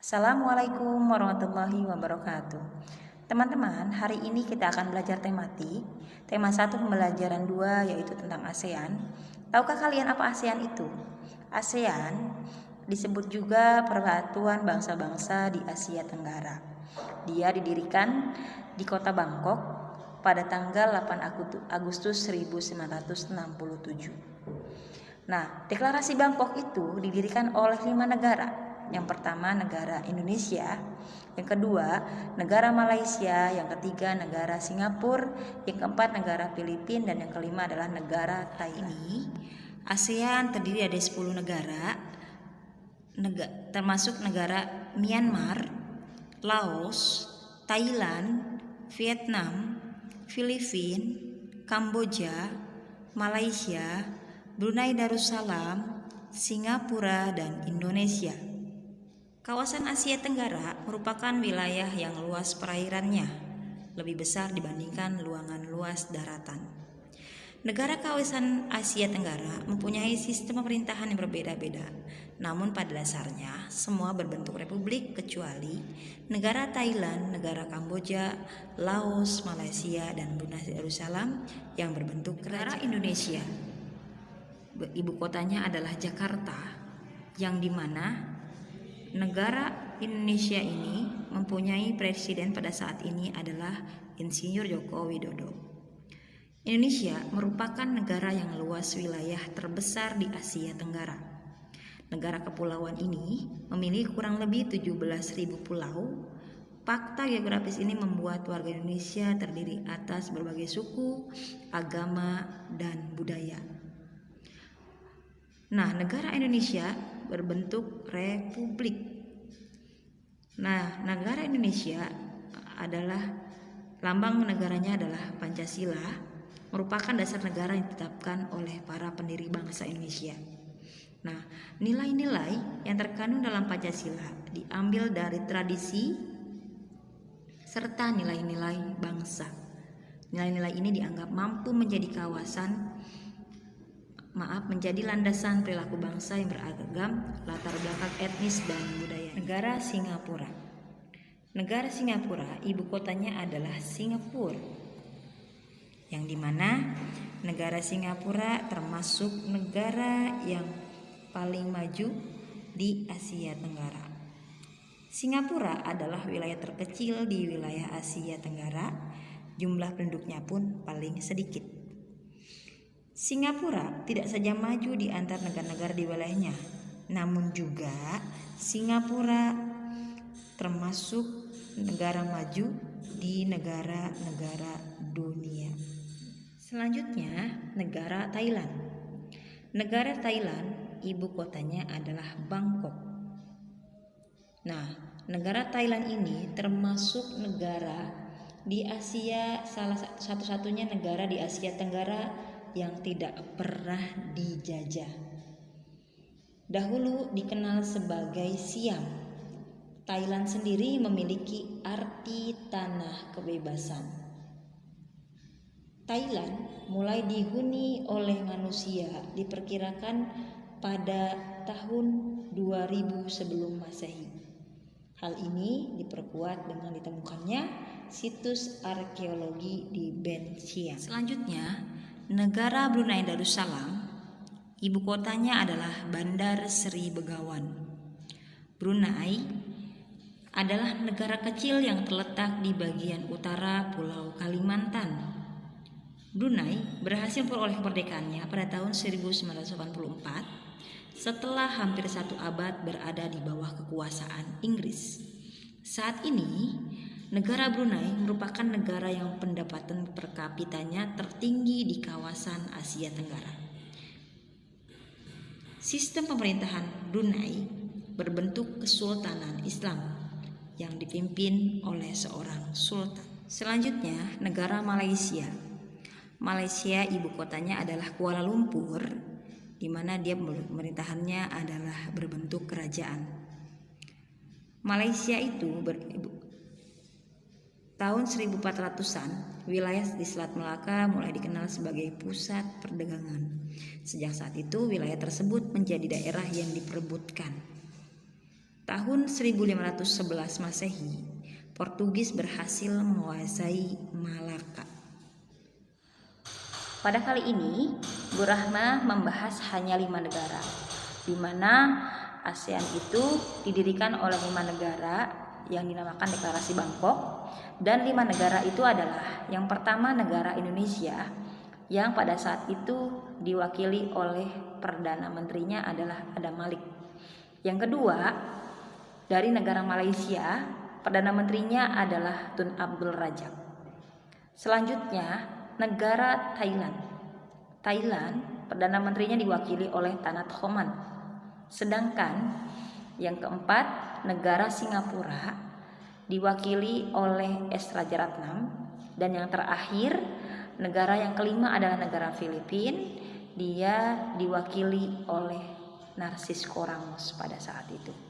Assalamualaikum warahmatullahi wabarakatuh. Teman-teman, hari ini kita akan belajar tematik. Tema 1 pembelajaran 2 yaitu tentang ASEAN. Tahukah kalian apa ASEAN itu? ASEAN disebut juga Persatuan Bangsa-Bangsa di Asia Tenggara. Dia didirikan di kota Bangkok pada tanggal 8 Agustus 1967. Nah, deklarasi Bangkok itu didirikan oleh 5 negara. Yang pertama negara Indonesia, yang kedua negara Malaysia, yang ketiga negara Singapura, yang keempat negara Filipina, dan yang kelima adalah negara Thailand. ASEAN terdiri dari 10 negara, termasuk negara Myanmar, Laos, Thailand, Vietnam, Filipina, Kamboja, Malaysia, Brunei Darussalam, Singapura, dan Indonesia. Kawasan Asia Tenggara merupakan wilayah yang luas perairannya lebih besar dibandingkan luangan luas daratan. Negara kawasan Asia Tenggara mempunyai sistem pemerintahan yang berbeda-beda, namun pada dasarnya semua berbentuk republik kecuali negara Thailand, negara Kamboja, Laos, Malaysia, dan Brunei Darussalam yang berbentuk kerajaan. Indonesia, ibu kotanya adalah Jakarta, yang dimana negara Indonesia ini mempunyai presiden pada saat ini adalah Insinyur Joko Widodo. Indonesia merupakan negara yang luas wilayah terbesar di Asia Tenggara. Negara kepulauan ini memiliki kurang lebih 17.000 pulau. Fakta geografis ini membuat warga Indonesia terdiri atas berbagai suku, agama, dan budaya. Nah, negara Indonesia berbentuk republik. Nah, negara Indonesia adalah lambang negaranya adalah Pancasila, merupakan dasar negara yang ditetapkan oleh para pendiri bangsa Indonesia. Nah, nilai-nilai yang terkandung dalam Pancasila diambil dari tradisi serta nilai-nilai bangsa. Nilai-nilai ini dianggap mampu menjadi menjadi landasan perilaku bangsa yang beragam, latar belakang etnis dan budaya. Negara Singapura. Negara Singapura, ibu kotanya adalah Singapura, yang dimana negara Singapura termasuk negara yang paling maju di Asia Tenggara. Singapura adalah wilayah terkecil di wilayah Asia Tenggara, jumlah penduduknya pun paling sedikit. Singapura tidak saja maju di antar negara-negara di wilayahnya, namun juga Singapura termasuk negara maju di negara-negara dunia. Selanjutnya, negara Thailand. Negara Thailand, ibu kotanya adalah Bangkok. Nah, negara Thailand ini termasuk negara di Asia, salah satu-satunya negara di Asia Tenggara yang tidak pernah dijajah. Dahulu dikenal sebagai Siam. Thailand sendiri memiliki arti tanah kebebasan. Thailand mulai dihuni oleh manusia diperkirakan pada tahun 2000 sebelum Masehi. Hal ini diperkuat dengan ditemukannya situs arkeologi di Ben Siang. Selanjutnya, negara Brunei Darussalam, ibu kotanya adalah Bandar Seri Begawan. Brunei adalah negara kecil yang terletak di bagian utara Pulau Kalimantan. Brunei berhasil memperoleh kemerdekaannya pada tahun 1984 setelah hampir 1 abad berada di bawah kekuasaan Inggris. Saat ini, negara Brunei merupakan negara yang pendapatan per kapitanya tertinggi di kawasan Asia Tenggara. Sistem pemerintahan Brunei berbentuk kesultanan Islam yang dipimpin oleh seorang sultan. Selanjutnya, negara Malaysia. Malaysia ibu kotanya adalah Kuala Lumpur, di mana dia pemerintahannya adalah berbentuk kerajaan. Malaysia itu tahun 1400-an, wilayah di Selat Melaka mulai dikenal sebagai pusat perdagangan. Sejak saat itu, wilayah tersebut menjadi daerah yang diperebutkan. Tahun 1511 Masehi, Portugis berhasil menguasai Malaka. Pada kali ini, Bu Rahma membahas hanya 5 negara, di mana ASEAN itu didirikan oleh 5 negara yang dinamakan Deklarasi Bangkok, dan 5 negara itu adalah yang pertama negara Indonesia yang pada saat itu diwakili oleh Perdana Menterinya adalah Adam Malik. Yang kedua, dari negara Malaysia, Perdana Menterinya adalah Tun Abdul Rajak. Selanjutnya, negara Thailand. Thailand, Perdana Menterinya diwakili oleh Tanat Khoman. Sedangkan yang keempat, negara Singapura diwakili oleh S. Rajaratnam. Dan yang terakhir, negara yang kelima adalah negara Filipina. Dia diwakili oleh Narsis Koramos pada saat itu.